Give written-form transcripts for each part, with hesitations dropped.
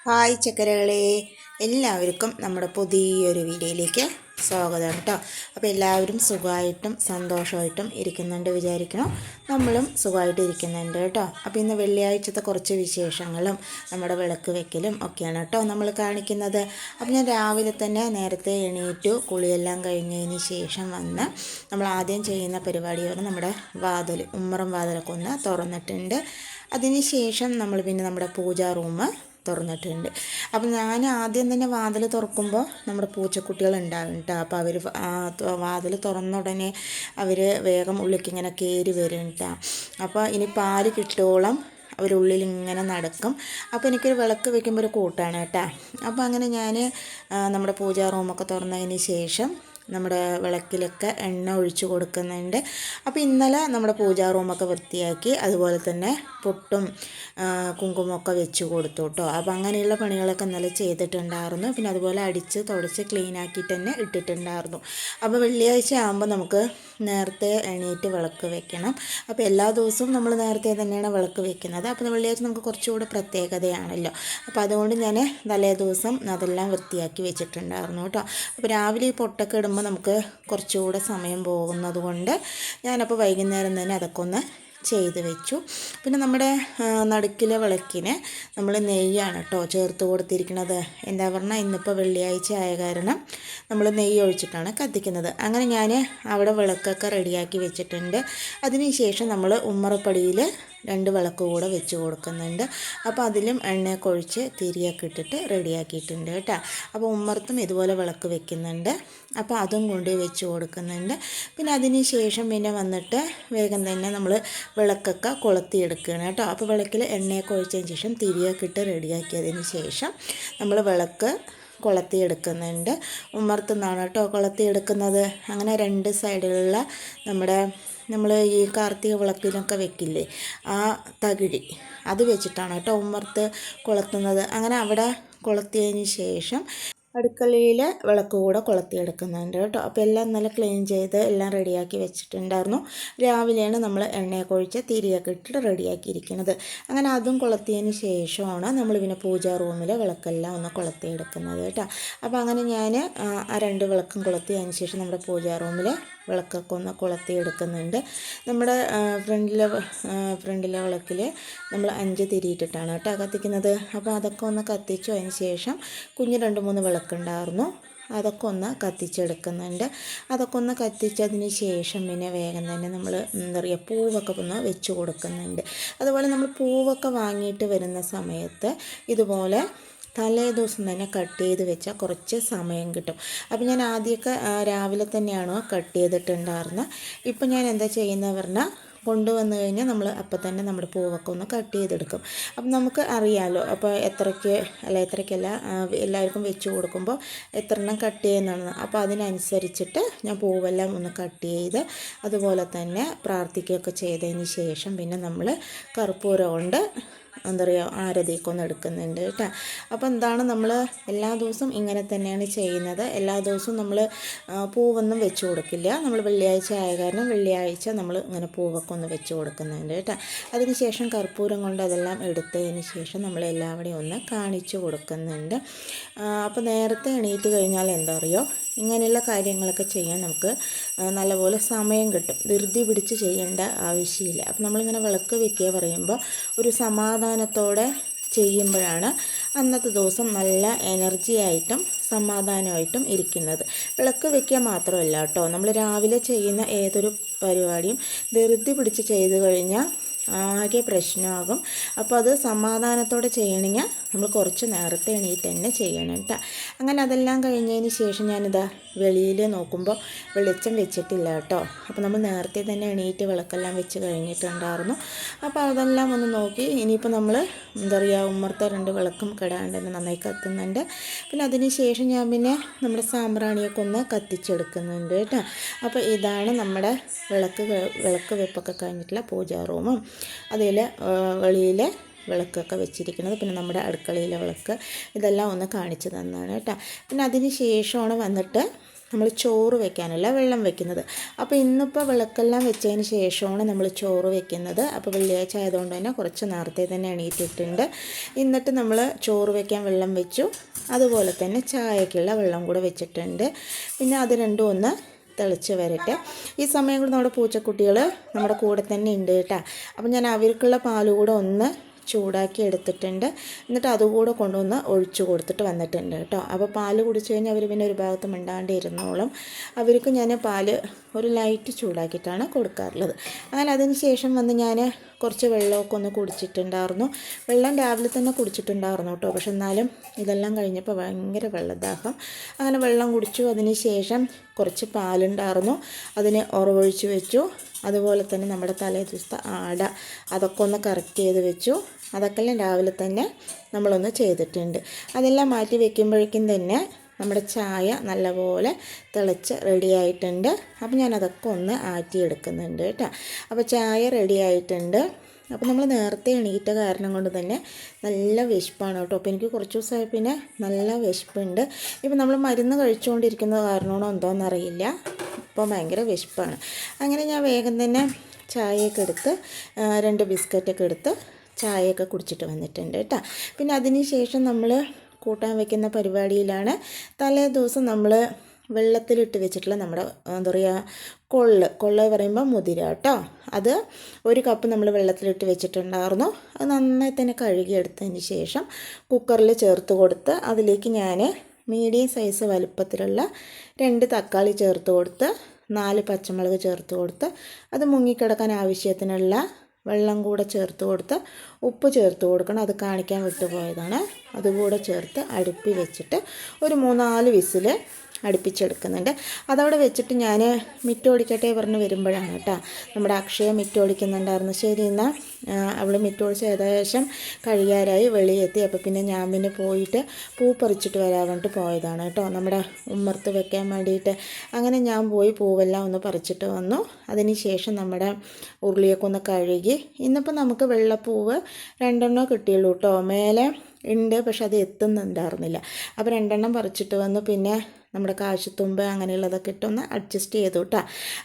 Hi ചക്കരകളെ, എല്ലാവർക്കും നമ്മുടെ പുതിയൊരു വീഡിയോയിലേക്ക് സ്വാഗതം കേട്ടോ. അപ്പോൾ എല്ലാവരും സുഖമായിട്ടും സന്തോഷമായിട്ടും ഇരിക്കുന്നുണ്ട് വിചാരിക്കണം. നമ്മളും സുഖമായിട്ട് ഇരിക്കുന്നുണ്ട് കേട്ടോ. അപ്പോൾ ഇന്ന് വെള്ളിയാഴ്ചത്തെ കുറച്ച് വിശേഷങ്ങളും നമ്മുടെ വിളക്ക് വെക്കലും ഒക്കെയാണ് കേട്ടോ നമ്മൾ കാണിക്കുന്നത്. അപ്പോൾ ഞാൻ രാവിലെ തന്നെ നേരത്തെ എണീറ്റു, കുളിയെല്ലാം കഴിഞ്ഞതിന് ശേഷം വന്ന് നമ്മൾ ആദ്യം ചെയ്യുന്ന പരിപാടിയാണ് നമ്മുടെ ഉമ്മറം വാതിലൊക്കെ ഒന്ന് തുറന്നിട്ടുണ്ട്. അതിന് ശേഷം നമ്മൾ പിന്നെ നമ്മുടെ പൂജാ റൂം തുറന്നിട്ടുണ്ട്. അപ്പം ഞാൻ ആദ്യം തന്നെ വാതിൽ തുറക്കുമ്പോൾ നമ്മുടെ പൂച്ചക്കുട്ടികൾ ഉണ്ടാകും കേട്ടോ. അപ്പോൾ അവർ വാതിൽ തുറന്ന ഉടനെ അവർ വേഗം ഉള്ളിലേക്ക് ഇങ്ങനെ കയറി വരും കേട്ടോ. അപ്പോൾ ഇനി പാല് കിട്ടോളം അവരുള്ളിൽ ഇങ്ങനെ നടക്കും. അപ്പോൾ എനിക്കൊരു വിളക്ക് വെക്കുമ്പോൾ ഒരു കൂട്ടാണ് കേട്ടോ. അപ്പോൾ അങ്ങനെ ഞാൻ നമ്മുടെ പൂജാ റൂമൊക്കെ തുറന്നതിന് ശേഷം നമ്മുടെ വിളക്കിലൊക്കെ എണ്ണ ഒഴിച്ച് കൊടുക്കുന്നുണ്ട്. അപ്പോൾ ഇന്നലെ നമ്മുടെ പൂജാ റൂമൊക്കെ വൃത്തിയാക്കി, അതുപോലെ തന്നെ പൊട്ടും കുങ്കുമൊക്കെ വെച്ച് കൊടുത്തു കേട്ടോ. അപ്പോൾ അങ്ങനെയുള്ള പണികളൊക്കെ ഇന്നലെ ചെയ്തിട്ടുണ്ടായിരുന്നു. പിന്നെ അതുപോലെ അടിച്ച് തുടച്ച് ക്ലീനാക്കിയിട്ട് തന്നെ ഇട്ടിട്ടുണ്ടായിരുന്നു. അപ്പോൾ വെള്ളിയാഴ്ച ആകുമ്പോൾ നമുക്ക് നേരത്തെ എണീറ്റ് വിളക്ക് വെക്കണം. അപ്പോൾ എല്ലാ ദിവസവും നമ്മൾ നേരത്തെ തന്നെയാണ് വിളക്ക് വെക്കുന്നത്. അപ്പോൾ വെള്ളിയാഴ്ച നമുക്ക് കുറച്ചുകൂടി പ്രത്യേകതയാണല്ലോ. അപ്പോൾ അതുകൊണ്ട് ഞാൻ തലേ ദിവസം അതെല്ലാം വൃത്തിയാക്കി വെച്ചിട്ടുണ്ടായിരുന്നു കേട്ടോ. അപ്പോൾ രാവിലെ ഈ പൊട്ടൊക്കെ ഇടുമ്പോൾ നമുക്ക് കുറച്ചുകൂടെ സമയം പോകുന്നത് കൊണ്ട് ഞാനപ്പോൾ വൈകുന്നേരം തന്നെ അതൊക്കെ ഒന്ന് ചെയ്ത് വെച്ചു. പിന്നെ നമ്മുടെ നടുക്കിലെ വിളക്കിന് നമ്മൾ നെയ്യാണ് കേട്ടോ ചേർത്ത് കൊടുത്തിരിക്കുന്നത്. എന്താ പറഞ്ഞാൽ ഇന്നിപ്പോൾ വെള്ളിയാഴ്ച ആയ കാരണം നമ്മൾ നെയ്യ് ഒഴിച്ചിട്ടാണ് കത്തിക്കുന്നത്. അങ്ങനെ ഞാൻ അവിടെ വിളക്കൊക്കെ റെഡിയാക്കി വെച്ചിട്ടുണ്ട്. അതിനുശേഷം നമ്മൾ ഉമ്മറപ്പടിയിൽ 2 വിളക്ക് കൂടെ വെച്ച് കൊടുക്കുന്നുണ്ട്. അപ്പോൾ അതിലും എണ്ണയൊക്കെ ഒഴിച്ച് തിരിയൊക്കെ ഇട്ടിട്ട് റെഡിയാക്കിയിട്ടുണ്ട് കേട്ടോ. അപ്പോൾ ഉമ്മറത്തും ഇതുപോലെ വിളക്ക് വെക്കുന്നുണ്ട്. അപ്പോൾ അതും കൊണ്ട് വെച്ച് കൊടുക്കുന്നുണ്ട്. പിന്നെ അതിന് ശേഷം പിന്നെ വന്നിട്ട് വേഗം തന്നെ നമ്മൾ വിളക്കൊക്കെ കൊളുത്തിയെടുക്കുകയാണ് കേട്ടോ. അപ്പോൾ വിളക്കിൽ എണ്ണയൊക്കെ ഒഴിച്ചതിന് ശേഷം തിരിയൊക്കെ ഇട്ട് റെഡിയാക്കിയതിന് ശേഷം നമ്മൾ വിളക്ക് കൊളുത്തിയെടുക്കുന്നുണ്ട്. ഉമ്മറത്തുനിന്നാണ് കേട്ടോ കൊളുത്തിയെടുക്കുന്നത്. അങ്ങനെ 2 സൈഡിലുള്ള നമ്മൾ ഈ കാർത്തിക വിളക്കിനൊക്കെ വെക്കില്ലേ, ആ തകിടി അത് വെച്ചിട്ടാണ് കേട്ടോ ഉമ്മറത്ത് കൊളുത്തുന്നത്. അങ്ങനെ അവിടെ കൊളുത്തിയതിന് ശേഷം അടുക്കളയിൽ വിളക്ക് കൂടെ കൊളുത്തിയെടുക്കുന്നുണ്ട് കേട്ടോ. അപ്പോൾ എല്ലാം നല്ല ക്ലീൻ ചെയ്ത് എല്ലാം റെഡിയാക്കി വെച്ചിട്ടുണ്ടായിരുന്നു. രാവിലെയാണ് നമ്മൾ എണ്ണയൊക്കെ ഒഴിച്ച് തിരിയൊക്കെ ഇട്ടിട്ട് റെഡിയാക്കിയിരിക്കുന്നത്. അങ്ങനെ അതും കൊളുത്തിയതിന് ശേഷമാണ് നമ്മൾ പിന്നെ പൂജാ റൂമിൽ വിളക്കെല്ലാം ഒന്ന് കൊളുത്തിയെടുക്കുന്നത് കേട്ടോ. അപ്പോൾ അങ്ങനെ ഞാൻ ആ 2 വിളക്കും കൊളുത്തിയതിന് ശേഷം നമ്മുടെ പൂജാ റൂമിൽ വിളക്കൊക്കെ ഒന്ന് കൊളുത്തിയെടുക്കുന്നുണ്ട്. നമ്മുടെ ഫ്രണ്ടിലെ വിളക്കിൽ നമ്മൾ 5 തിരിയിട്ടിട്ടാണ് കേട്ടോ കത്തിക്കുന്നത്. അപ്പോൾ അതൊക്കെ ഒന്ന് കത്തിച്ചു. അതിന് ശേഷം കുഞ്ഞ് 2-3 വിളക്കുണ്ടായിരുന്നു, അതൊക്കെ ഒന്ന് കത്തിച്ചെടുക്കുന്നുണ്ട്. അതൊക്കെ ഒന്ന് കത്തിച്ചതിന് ശേഷം പിന്നെ വേഗം തന്നെ നമ്മൾ എന്താ പറയുക പൂവൊക്കെ ഒന്ന് വെച്ച് കൊടുക്കുന്നുണ്ട്. അതുപോലെ നമ്മൾ പൂവൊക്കെ വാങ്ങിയിട്ട് വരുന്ന സമയത്ത് ഇതുപോലെ തലേ ദിവസം തന്നെ കട്ട് ചെയ്ത് വെച്ചാൽ കുറച്ച് സമയം കിട്ടും. അപ്പോൾ ഞാൻ ആദ്യമൊക്കെ രാവിലെ തന്നെയാണ് കട്ട് ചെയ്തിട്ടുണ്ടായിരുന്നത്. ഇപ്പം ഞാൻ എന്താ ചെയ്യുന്നത് പറഞ്ഞാൽ കൊണ്ടുവന്ന് കഴിഞ്ഞാൽ നമ്മൾ അപ്പം തന്നെ നമ്മുടെ പൂവൊക്കെ ഒന്ന് കട്ട് ചെയ്തെടുക്കും. അപ്പം നമുക്ക് അറിയാമല്ലോ അപ്പോൾ എത്രയ്ക്കല്ല എല്ലാവർക്കും വെച്ച് കൊടുക്കുമ്പോൾ എത്ര എണ്ണം കട്ട് ചെയ്യുന്നതാണ്. അപ്പോൾ അതിനനുസരിച്ചിട്ട് ഞാൻ പൂവെല്ലാം ഒന്ന് കട്ട് ചെയ്ത് അതുപോലെ തന്നെ പ്രാർത്ഥിക്കുകയൊക്കെ ചെയ്തതിന് ശേഷം പിന്നെ നമ്മൾ കർപ്പൂരം കൊണ്ട് എന്താ പറയുക ആരതിയൊക്കെ ഒന്ന് എടുക്കുന്നുണ്ട് കേട്ടോ. അപ്പോൾ എന്താണ് നമ്മൾ എല്ലാ ദിവസവും ഇങ്ങനെ തന്നെയാണ് ചെയ്യുന്നത്. എല്ലാ ദിവസവും നമ്മൾ പൂവൊന്നും വെച്ച് കൊടുക്കില്ല. നമ്മൾ വെള്ളിയാഴ്ച ആയ കാരണം വെള്ളിയാഴ്ച നമ്മൾ ഇങ്ങനെ പൂവൊക്കെ ഒന്ന് വെച്ച് കൊടുക്കുന്നുണ്ട് കേട്ടോ. അതിന് ശേഷം കർപ്പൂരം കൊണ്ട് അതെല്ലാം എടുത്തതിന് ശേഷം നമ്മൾ എല്ലാവരെയും ഒന്ന് കാണിച്ചു കൊടുക്കുന്നുണ്ട്. അപ്പോൾ നേരത്തെ എണീറ്റ് കഴിഞ്ഞാൽ എന്താ പറയുക, ഇങ്ങനെയുള്ള കാര്യങ്ങളൊക്കെ ചെയ്യാൻ നമുക്ക് നല്ലപോലെ സമയം കിട്ടും. ധൃതി പിടിച്ച് ചെയ്യേണ്ട ആവശ്യമില്ല. അപ്പോൾ നമ്മളിങ്ങനെ വിളക്ക് വെക്കുക പറയുമ്പോൾ ഒരു സമാധാനത്തോടെ ചെയ്യുമ്പോഴാണ് അന്നത്തെ ദിവസം നല്ല എനർജി ആയിട്ടും സമാധാനമായിട്ടും ഇരിക്കുന്നത്. വിളക്ക് വെക്കുക മാത്രമല്ല കേട്ടോ, നമ്മൾ രാവിലെ ചെയ്യുന്ന ഏതൊരു പരിപാടിയും ധൃതി പിടിച്ച് ചെയ്ത് കഴിഞ്ഞാൽ ആകെ പ്രശ്നമാകും. അപ്പോൾ അത് സമാധാനത്തോടെ ചെയ്യണമെങ്കിൽ നമ്മൾ കുറച്ച് നേരത്തെ എണീറ്റ് തന്നെ ചെയ്യണം കേട്ടോ. അങ്ങനെ അതെല്ലാം കഴിഞ്ഞതിന് ശേഷം ഞാനിതാ വെളിയിൽ നോക്കുമ്പോൾ വെളിച്ചം വെച്ചിട്ടില്ല കേട്ടോ. അപ്പോൾ നമ്മൾ നേരത്തെ തന്നെ എണീറ്റ് വിളക്കെല്ലാം വെച്ച് കഴിഞ്ഞിട്ടുണ്ടായിരുന്നു. അപ്പോൾ അതെല്ലാം ഒന്ന് നോക്കി ഇനിയിപ്പോൾ നമ്മൾ എന്താ പറയുക ഉമ്മറത്തെ 2 വിളക്കും കെടാണ്ട് തന്നെ നന്നായി കത്തുന്നുണ്ട്. പിന്നെ അതിന് ശേഷം ഞാൻ പിന്നെ നമ്മുടെ സാമ്പ്രാണിയൊക്കെ ഒന്ന് കത്തിച്ചെടുക്കുന്നുണ്ട് കേട്ടോ. അപ്പോൾ ഇതാണ് നമ്മുടെ വിളക്ക് വെപ്പൊക്കെ കഴിഞ്ഞിട്ടുള്ള പൂജാ റൂമും അതിൽ വെളിയിൽ വിളക്കൊക്കെ വെച്ചിരിക്കുന്നത്. പിന്നെ നമ്മുടെ അടുക്കളയിലെ വിളക്ക് ഇതെല്ലാം ഒന്ന് കാണിച്ചു തന്നാണ് കേട്ടോ. പിന്നെ അതിന് ശേഷമാണ് വന്നിട്ട് നമ്മൾ ചോറ് വെക്കാനുള്ള വെള്ളം വെക്കുന്നത്. അപ്പോൾ ഇന്നിപ്പോൾ വിളക്കെല്ലാം വെച്ചതിന് ശേഷമാണ് നമ്മൾ ചോറ് വെക്കുന്നത്. അപ്പോൾ വെള്ളിയാഴ്ച ആയതുകൊണ്ട് തന്നെ കുറച്ച് നേരത്തെ തന്നെ എണീറ്റിട്ടുണ്ട്. എന്നിട്ട് നമ്മൾ ചോറ് വെക്കാൻ വെള്ളം വെച്ചു. അതുപോലെ തന്നെ ചായക്കുള്ള വെള്ളം കൂടെ വെച്ചിട്ടുണ്ട്. പിന്നെ അത് രണ്ടും ഒന്ന് തിളച്ച് വരട്ടെ. ഈ സമയം കൂടെ നമ്മുടെ പൂച്ചക്കുട്ടികൾ നമ്മുടെ കൂടെ തന്നെ ഉണ്ട് കേട്ടോ. അപ്പം ഞാൻ അവർക്കുള്ള പാൽ കൂടെ ഒന്ന് ചൂടാക്കി എടുത്തിട്ടുണ്ട്. എന്നിട്ട് അതുകൂടെ കൊണ്ടുവന്ന് ഒഴിച്ചു കൊടുത്തിട്ട് വന്നിട്ടുണ്ട് കേട്ടോ. അപ്പോൾ പാൽ കുടിച്ച് കഴിഞ്ഞാൽ അവർ പിന്നെ ഒരു ഭാഗത്ത് മിണ്ടാണ്ട് ഇരുന്നോളും. അവർക്ക് ഞാൻ പാൽ ഒരു ലൈറ്റ് ചൂടാക്കിയിട്ടാണ് കൊടുക്കാറുള്ളത്. അങ്ങനെ അതിന് ശേഷം വന്ന് ഞാൻ കുറച്ച് വെള്ളമൊക്കെ ഒന്ന് കുടിച്ചിട്ടുണ്ടായിരുന്നു. വെള്ളം രാവിലെ തന്നെ കുടിച്ചിട്ടുണ്ടായിരുന്നു കേട്ടോ. പക്ഷെ എന്നാലും ഇതെല്ലാം കഴിഞ്ഞപ്പോൾ ഭയങ്കര വെള്ളദാഹം. അങ്ങനെ വെള്ളം കുടിച്ചു. അതിന് ശേഷം കുറച്ച് പാലുണ്ടായിരുന്നു, അതിന് ഉറവൊഴിച്ച് വെച്ചു. അതുപോലെ തന്നെ നമ്മുടെ തലേ ദിവസത്തെ ആട അതൊക്കെ ഒന്ന് കറക്റ്റ് ചെയ്ത് വെച്ചു. അതൊക്കെല്ലാം രാവിലെ തന്നെ നമ്മളൊന്ന് ചെയ്തിട്ടുണ്ട്. അതെല്ലാം മാറ്റി വെക്കുമ്പോഴേക്കും തന്നെ നമ്മുടെ ചായ നല്ലപോലെ തിളച്ച് റെഡിയായിട്ടുണ്ട്. അപ്പോൾ ഞാനതൊക്കെ ഒന്ന് ആറ്റിയെടുക്കുന്നുണ്ട് കേട്ടോ. അപ്പോൾ ചായ റെഡിയായിട്ടുണ്ട്. അപ്പോൾ നമ്മൾ നേരത്തെ എണീറ്റ കാരണം കൊണ്ട് തന്നെ നല്ല വിശപ്പാണ് കേട്ടോ. അപ്പോൾ എനിക്ക് കുറച്ച് ദിവസമായി പിന്നെ നല്ല വിശപ്പുണ്ട്. ഇപ്പോൾ നമ്മൾ മരുന്ന് കഴിച്ചുകൊണ്ടിരിക്കുന്ന കാരണമാണോ എന്തോന്നറിയില്ല, ഇപ്പോൾ ഭയങ്കര വിശപ്പാണ്. അങ്ങനെ ഞാൻ വേഗം തന്നെ ചായയൊക്കെ എടുത്ത് 2 ബിസ്ക്കറ്റൊക്കെ എടുത്ത് ചായയൊക്കെ കുടിച്ചിട്ട് വന്നിട്ടുണ്ട് കേട്ടോ. പിന്നെ അതിന് ശേഷം നമ്മൾ കൂട്ടാൻ വയ്ക്കുന്ന പരിപാടിയിലാണ്. തലേ ദിവസം നമ്മൾ വെള്ളത്തിലിട്ട് വെച്ചിട്ടുള്ള നമ്മുടെ എന്താ പറയുക കൊള്ള പറയുമ്പോൾ മുതിര കേട്ടോ. അത് 1 കപ്പ് നമ്മൾ വെള്ളത്തിലിട്ട് വെച്ചിട്ടുണ്ടായിരുന്നു. അത് നന്നായി തന്നെ കഴുകിയെടുത്തതിന് ശേഷം കുക്കറിൽ ചേർത്ത് കൊടുത്ത് അതിലേക്ക് ഞാൻ മീഡിയം സൈസ് വലുപ്പത്തിലുള്ള 2 തക്കാളി ചേർത്ത് കൊടുത്ത് 4 പച്ചമുളക് ചേർത്ത് കൊടുത്ത് അത് മുങ്ങിക്കിടക്കാൻ ആവശ്യത്തിനുള്ള വെള്ളം കൂടെ ചേർത്ത് കൊടുത്ത് ഉപ്പ് ചേർത്ത് കൊടുക്കണം. അത് കാണിക്കാൻ വിട്ടുപോയതാണ്. അതുകൂടെ ചേർത്ത് അടുപ്പി വെച്ചിട്ട് ഒരു 3-4 വിസിൽ അടുപ്പിച്ചെടുക്കുന്നുണ്ട്. അതവിടെ വെച്ചിട്ട് ഞാൻ മിറ്റോടിക്കട്ടെ പറഞ്ഞ് വരുമ്പോഴാണ് കേട്ടോ നമ്മുടെ അക്ഷയ മിറ്റോടിക്കുന്നുണ്ടായിരുന്നു. ശരി എന്നാൽ അവൾ മിറ്റോടിച്ച് ഏകദേശം കഴിയാറായി വെളിയെത്തി. അപ്പോൾ പിന്നെ ഞാൻ പിന്നെ പോയിട്ട് പൂ പറിച്ചിട്ട് വരാൻ വേണ്ടിയിട്ട് പോയതാണ് കേട്ടോ, നമ്മുടെ ഉമ്മർത്ത് വെക്കാൻ വേണ്ടിയിട്ട്. അങ്ങനെ ഞാൻ പോയി പൂവെല്ലാം ഒന്ന് പറിച്ചിട്ട് വന്നു. അതിന് ശേഷം നമ്മുടെ ഉരുളിയൊക്കെ ഒന്ന് കഴുകി. ഇന്നിപ്പോൾ നമുക്ക് വെള്ളപ്പൂവ് 2 കിട്ടിയുള്ളൂ കേട്ടോ. മേലെ ഉണ്ട്, പക്ഷെ അത് എത്തുന്നുണ്ടായിരുന്നില്ല. അപ്പോൾ 2 പറിച്ചിട്ട് വന്നു. പിന്നെ നമ്മുടെ കാശുത്തുമ്പ് അങ്ങനെയുള്ളതൊക്കെ ഇട്ടൊന്ന് അഡ്ജസ്റ്റ് ചെയ്തു കേട്ടോ.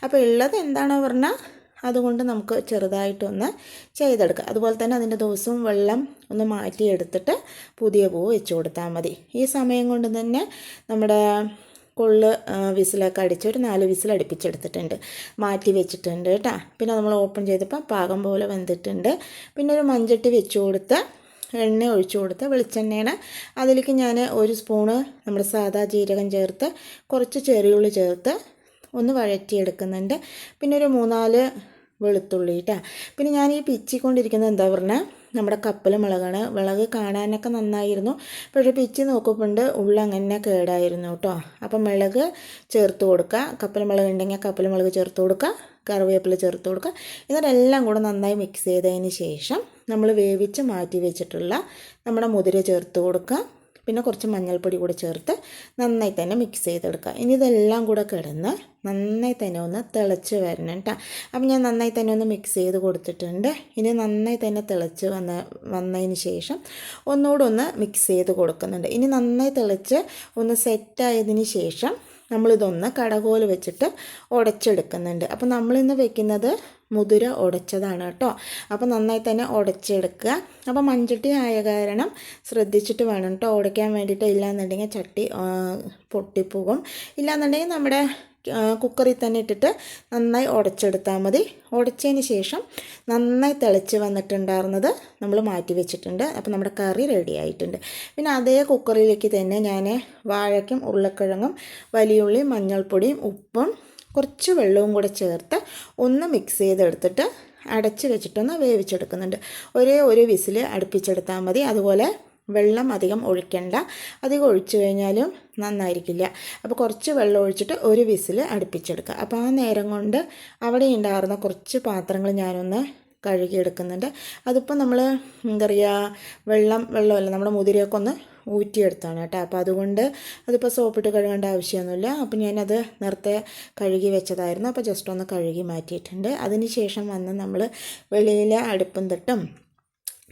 അപ്പോൾ ഉള്ളത് എന്താണോ പറഞ്ഞാൽ അതുകൊണ്ട് നമുക്ക് ചെറുതായിട്ടൊന്ന് ചെയ്തെടുക്കാം. അതുപോലെ തന്നെ അതിൻ്റെ ദിവസവും വെള്ളം ഒന്ന് മാറ്റിയെടുത്തിട്ട് പുതിയ പൂ വെച്ച് കൊടുത്താൽ മതി. ഈ സമയം കൊണ്ട് തന്നെ നമ്മുടെ വിസിലൊക്കെ അടിച്ച് ഒരു 4 വിസിൽ അടുപ്പിച്ചെടുത്തിട്ടുണ്ട്, മാറ്റി വെച്ചിട്ടുണ്ട് കേട്ടോ. പിന്നെ നമ്മൾ ഓപ്പൺ ചെയ്തപ്പോൾ പാകം പോലെ വെന്തിട്ടുണ്ട്. പിന്നെ ഒരു മൺചട്ടി വെച്ച് കൊടുത്ത് എണ്ണ ഒഴിച്ചു കൊടുത്ത് വെളിച്ചെണ്ണയാണ്. അതിലേക്ക് ഞാൻ 1 സ്പൂണ് നമ്മുടെ സാദാ ജീരകം ചേർത്ത് കുറച്ച് ചെറിയുള്ളി ചേർത്ത് ഒന്ന് വഴറ്റിയെടുക്കുന്നുണ്ട്. പിന്നെ ഒരു 3-4 വെളുത്തുള്ളി കേട്ടോ. പിന്നെ ഞാൻ ഈ പിച്ചിക്കൊണ്ടിരിക്കുന്നത് എന്താ പറഞ്ഞാൽ നമ്മുടെ കപ്പൽ മുളകാണ്. മുളക് കാണാനൊക്കെ നന്നായിരുന്നു, പക്ഷേ പിച്ചി നോക്കുമ്പോൾ ഉള്ളങ്ങനെ കേടായിരുന്നു കേട്ടോ. അപ്പം മുളക് ചേർത്ത് കൊടുക്കുക. കപ്പൽ മുളക് ഉണ്ടെങ്കിൽ കപ്പൽ മുളക് ചേർത്ത് കൊടുക്കുക, കറിവേപ്പില ചേർത്ത് കൊടുക്കുക. എന്നിട്ടെല്ലാം കൂടെ നന്നായി മിക്സ് ചെയ്തതിന് ശേഷം നമ്മൾ വേവിച്ച് മാറ്റി വെച്ചിട്ടുള്ള നമ്മുടെ മുതിര ചേർത്ത് കൊടുക്കുക. പിന്നെ കുറച്ച് മഞ്ഞൾപ്പൊടി കൂടെ ചേർത്ത് നന്നായി തന്നെ മിക്സ് ചെയ്തെടുക്കുക. ഇനി ഇതെല്ലാം കൂടെ കിടന്ന് നന്നായി തന്നെ ഒന്ന് തിളച്ച് വരണം കേട്ടോ. അപ്പം ഞാൻ നന്നായി തന്നെ ഒന്ന് മിക്സ് ചെയ്ത് കൊടുത്തിട്ടുണ്ട്. ഇനി നന്നായി തന്നെ തിളച്ച് വന്നതിന് ശേഷം ഒന്നുകൂടെ ഒന്ന് മിക്സ് ചെയ്ത് കൊടുക്കുന്നുണ്ട്. ഇനി നന്നായി തിളച്ച് ഒന്ന് സെറ്റായതിന് ശേഷം നമ്മളിതൊന്ന് കടകോല് വെച്ചിട്ട് ഉടച്ചെടുക്കുന്നുണ്ട്. അപ്പോൾ നമ്മളിന്ന് വെക്കുന്നത് മുതിര ഉടച്ചതാണ് കേട്ടോ. അപ്പോൾ നന്നായി തന്നെ ഉടച്ചെടുക്കുക. അപ്പോൾ മൺചട്ടി ആയ കാരണം ശ്രദ്ധിച്ചിട്ട് വേണം കേട്ടോ ഉടയ്ക്കാൻ വേണ്ടിയിട്ട്. ഇല്ലാന്നുണ്ടെങ്കിൽ ചട്ടി പൊട്ടിപ്പോകും. ഇല്ലാന്നുണ്ടെങ്കിൽ നമ്മുടെ കുക്കറിൽ തന്നെ ഇട്ടിട്ട് നന്നായി ഉടച്ചെടുത്താൽ മതി. ഉടച്ചതിന് ശേഷം നന്നായി തിളച്ച് വന്നിട്ടുണ്ടായിരുന്നത് നമ്മൾ മാറ്റി വെച്ചിട്ടുണ്ട്. അപ്പോൾ നമ്മുടെ കറി റെഡി ആയിട്ടുണ്ട്. പിന്നെ അതേ കുക്കറിലേക്ക് തന്നെ ഞാൻ വാഴയ്ക്കും ഉരുളക്കിഴങ്ങും വലിയുള്ളി മഞ്ഞൾപ്പൊടിയും ഉപ്പും കുറച്ച് വെള്ളവും കൂടെ ചേർത്ത് ഒന്ന് മിക്സ് ചെയ്തെടുത്തിട്ട് അടച്ച് വെച്ചിട്ടൊന്ന് വേവിച്ചെടുക്കുന്നുണ്ട്. ഒരു വിസിൽ അടുപ്പിച്ചെടുത്താൽ മതി. അതുപോലെ വെള്ളം അധികം ഒഴിക്കണ്ട, അധികം ഒഴിച്ചു കഴിഞ്ഞാലും നന്നായിരിക്കില്ല. അപ്പോൾ കുറച്ച് വെള്ളം ഒഴിച്ചിട്ട് ഒരു വിസിൽ അടുപ്പിച്ചെടുക്കുക. അപ്പോൾ ആ നേരം കൊണ്ട് അവിടെ ഉണ്ടായിരുന്ന കുറച്ച് പാത്രങ്ങൾ ഞാനൊന്ന് കഴുകിയെടുക്കുന്നുണ്ട്. അതിപ്പോൾ നമ്മൾ എന്താ പറയുക വെള്ളമല്ല നമ്മുടെ മുതിരയൊക്കെ ഒന്ന് ഊറ്റിയെടുത്താണ് കേട്ടോ. അപ്പോൾ അതുകൊണ്ട് അതിപ്പോൾ സോപ്പിട്ട് കഴുകേണ്ട ആവശ്യമൊന്നുമില്ല. അപ്പോൾ ഞാനത് നേരത്തെ കഴുകി വെച്ചതായിരുന്നു. അപ്പോൾ ജസ്റ്റ് ഒന്ന് കഴുകി മാറ്റിയിട്ടുണ്ട്. അതിന് ശേഷം വന്ന് നമ്മൾ വെളിയിലെ അടുപ്പും തട്ടും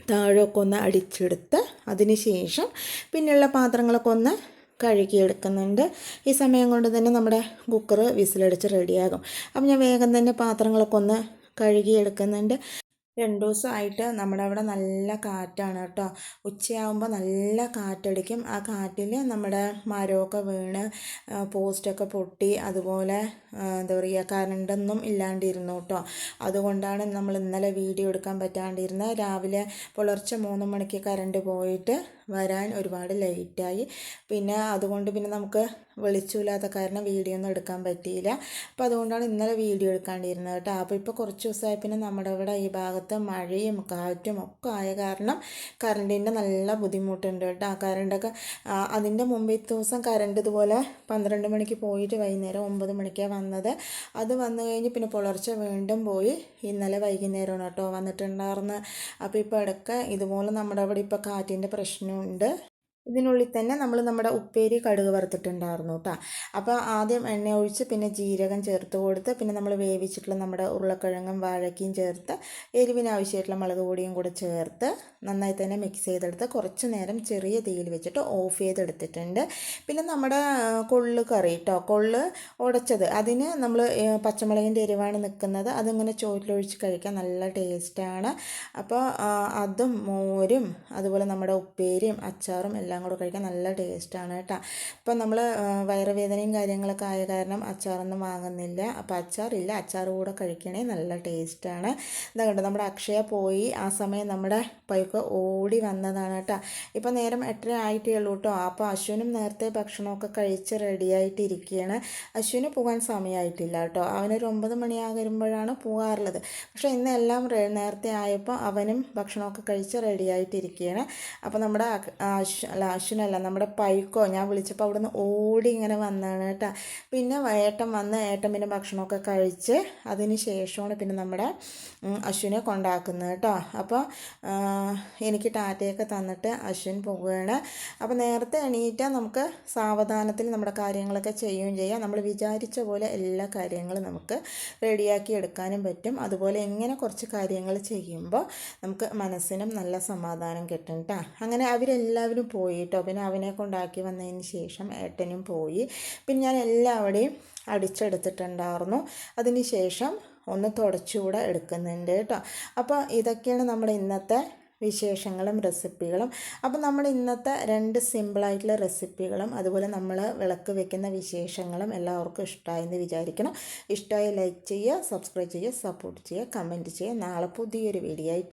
താഴെയൊക്കെ ഒന്ന് അടിച്ചെടുത്ത് അതിന് ശേഷം പിന്നെയുള്ള പാത്രങ്ങളൊക്കെ ഒന്ന് കഴുകിയെടുക്കുന്നുണ്ട്. ഈ സമയം കൊണ്ട് തന്നെ നമ്മുടെ കുക്കർ വിസിലടിച്ച് റെഡിയാകും. അപ്പം ഞാൻ വേഗം തന്നെ പാത്രങ്ങളൊക്കെ ഒന്ന് കഴുകിയെടുക്കുന്നുണ്ട്. 2 ദിവസമായിട്ട് നമ്മുടെ അവിടെ നല്ല കാറ്റാണ് കേട്ടോ. ഉച്ചയാകുമ്പോൾ നല്ല കാറ്റടിക്കും. ആ കാറ്റിൽ നമ്മുടെ മരമൊക്കെ വീണ് പോസ്റ്റൊക്കെ പൊട്ടി, അതുപോലെ എന്താ പറയുക, കറണ്ടൊന്നും ഇല്ലാണ്ടിരുന്നു കേട്ടോ. അതുകൊണ്ടാണ് നമ്മൾ ഇന്നലെ വീഡിയോ എടുക്കാൻ പറ്റാണ്ടിരുന്നത്. രാവിലെ പുലർച്ചെ 3 മണിക്ക് കറണ്ട് പോയിട്ട് വരാൻ ഒരുപാട് ലേറ്റായി. പിന്നെ അതുകൊണ്ട് പിന്നെ നമുക്ക് വെളിച്ചമില്ലാത്ത കാരണം വീഡിയോ ഒന്നും എടുക്കാൻ പറ്റിയില്ല. അപ്പോൾ അതുകൊണ്ടാണ് ഇന്നലെ വീഡിയോ എടുക്കാണ്ടിരുന്നത് കേട്ടോ. അപ്പോൾ ഇപ്പോൾ കുറച്ച് ദിവസമായി പിന്നെ നമ്മുടെ ഇവിടെ ഈ ഭാഗത്ത് മഴയും കാറ്റും ഒക്കെ ആയ കാരണം കറണ്ടിൻ്റെ നല്ല ബുദ്ധിമുട്ടുണ്ട് കേട്ടോ. കറണ്ടൊക്കെ അതിൻ്റെ മുമ്പത്തെ ദിവസം കറണ്ട് ഇതുപോലെ 12 മണിക്ക് പോയിട്ട് വൈകുന്നേരം 9 മണിക്കാണ് വന്നത്. അത് വന്നു കഴിഞ്ഞ് പിന്നെ പുലർച്ചെ വീണ്ടും പോയി. ഇന്നലെ വൈകുന്നേരമാണ് കേട്ടോ വന്നിട്ടുണ്ടായിരുന്നത്. അപ്പോൾ ഇപ്പോൾ ഇടയ്ക്ക് ഇതുപോലെ നമ്മുടെ അവിടെ ഇപ്പോൾ കാറ്റിൻ്റെ പ്രശ്നമുണ്ട്. ഇതിനുള്ളിൽ തന്നെ നമ്മൾ നമ്മുടെ ഉപ്പേരി കടുക് വറുത്തിട്ടുണ്ടായിരുന്നു കേട്ടോ. അപ്പോൾ ആദ്യം എണ്ണ ഒഴിച്ച് പിന്നെ ജീരകം ചേർത്ത് കൊടുത്ത് പിന്നെ നമ്മൾ വേവിച്ചിട്ടുള്ള നമ്മുടെ ഉരുളക്കിഴങ്ങും വാഴയ്ക്കയും ചേർത്ത് എരിവിന് ആവശ്യമായിട്ടുള്ള മുളക് പൊടിയും കൂടെ ചേർത്ത് നന്നായി തന്നെ മിക്സ് ചെയ്തെടുത്ത് കുറച്ച് നേരം ചെറിയ തീയിൽ വെച്ചിട്ട് ഓഫ് ചെയ്തെടുത്തിട്ടുണ്ട്. പിന്നെ നമ്മുടെ കൊള്ളു കറി കേട്ടോ, കൊള്ളു ഉടച്ചത്, അതിന് നമ്മൾ പച്ചമുളകിൻ്റെ എരിവാണ് നിൽക്കുന്നത്. അതിങ്ങനെ ചോറ്റിലൊഴിച്ച് കഴിക്കാൻ നല്ല ടേസ്റ്റാണ്. അപ്പോൾ അതും മോരും അതുപോലെ നമ്മുടെ ഉപ്പേരിയും അച്ചാറും എല്ലാം കൂടെ കഴിക്കാൻ നല്ല ടേസ്റ്റാണ് കേട്ടോ. ഇപ്പം നമ്മൾ വയറുവേദനയും കാര്യങ്ങളൊക്കെ ആയ കാരണം അച്ചാറൊന്നും വാങ്ങുന്നില്ല. അപ്പോൾ അച്ചാറില്ല, അച്ചാർ കൂടെ കഴിക്കണേ നല്ല ടേസ്റ്റാണ്. ഇതാ കേട്ടോ, നമ്മുടെ അക്ഷയ പോയി. ആ സമയം നമ്മുടെ പൈക്ക് ഓടി വന്നതാണ് കേട്ടോ. ഇപ്പം നേരം 8:30 ആയിട്ടേ ഉള്ളൂ കേട്ടോ. അപ്പോൾ അശ്വിനും നേരത്തെ ഭക്ഷണമൊക്കെ കഴിച്ച് റെഡിയായിട്ടിരിക്കുകയാണ്. അശ്വിന് പോകാൻ സമയമായിട്ടില്ല കേട്ടോ. അവനൊരു 9 മണിയാകുമ്പോഴാണ് പോകാറുള്ളത്. പക്ഷേ ഇന്ന് എല്ലാം നേരത്തെ ആയപ്പോൾ അവനും ഭക്ഷണമൊക്കെ കഴിച്ച് റെഡിയായിട്ടിരിക്കുകയാണ്. അപ്പോൾ നമ്മുടെ അശ്വിനല്ല, നമ്മുടെ പൈക്കോ ഞാൻ വിളിച്ചപ്പോൾ അവിടുന്ന് ഓടി ഇങ്ങനെ വന്നതാണ് കേട്ടോ. പിന്നെ ഏട്ടൻ വന്ന് ഏട്ടൻ പിന്നെ ഭക്ഷണമൊക്കെ കഴിച്ച് അതിന് ശേഷമാണ് പിന്നെ നമ്മുടെ അശ്വിനെ കൊണ്ടാക്കുന്നത് കേട്ടോ. അപ്പോൾ എനിക്ക് ടാറ്റയൊക്കെ തന്നിട്ട് അശ്വിൻ പോവുകയാണ്. അപ്പോൾ നേരത്തെ എണീറ്റാൽ നമുക്ക് സാവധാനത്തിൽ നമ്മുടെ കാര്യങ്ങളൊക്കെ ചെയ്യുകയും ചെയ്യാം. നമ്മൾ വിചാരിച്ച പോലെ എല്ലാ കാര്യങ്ങളും നമുക്ക് റെഡിയാക്കി എടുക്കാനും പറ്റും. അതുപോലെ ഇങ്ങനെ കുറച്ച് കാര്യങ്ങൾ ചെയ്യുമ്പോൾ നമുക്ക് മനസ്സിനും നല്ല സമാധാനം കിട്ടും കേട്ടോ. അങ്ങനെ അവരെല്ലാവരും പോയി കേട്ടോ. പിന്നെ അവനെ കൊണ്ടാക്കി വന്നതിന് ശേഷം ഏട്ടനും പോയി. പിന്നെ ഞാൻ എല്ലാവരുടെയും അടിച്ചെടുത്തിട്ടുണ്ടായിരുന്നു. അതിന് ശേഷം ഒന്ന് തുടച്ചുകൂടെ എടുക്കുന്നുണ്ട് കേട്ടോ. അപ്പോൾ ഇതൊക്കെയാണ് നമ്മുടെ ഇന്നത്തെ വിശേഷങ്ങളും റെസിപ്പികളും. അപ്പോൾ നമ്മൾ ഇന്നത്തെ 2 സിമ്പിളായിട്ടുള്ള റെസിപ്പികളും അതുപോലെ നമ്മൾ വിളക്ക് വെക്കുന്ന വിശേഷങ്ങളും എല്ലാവർക്കും ഇഷ്ടമായെന്ന് വിചാരിക്കണം. ഇഷ്ടമായി ലൈക്ക് ചെയ്യുക, സബ്സ്ക്രൈബ് ചെയ്യുക, സപ്പോർട്ട് ചെയ്യുക, കമൻറ്റ് ചെയ്യുക. നാളെ പുതിയൊരു വീഡിയോ ആയിട്ട്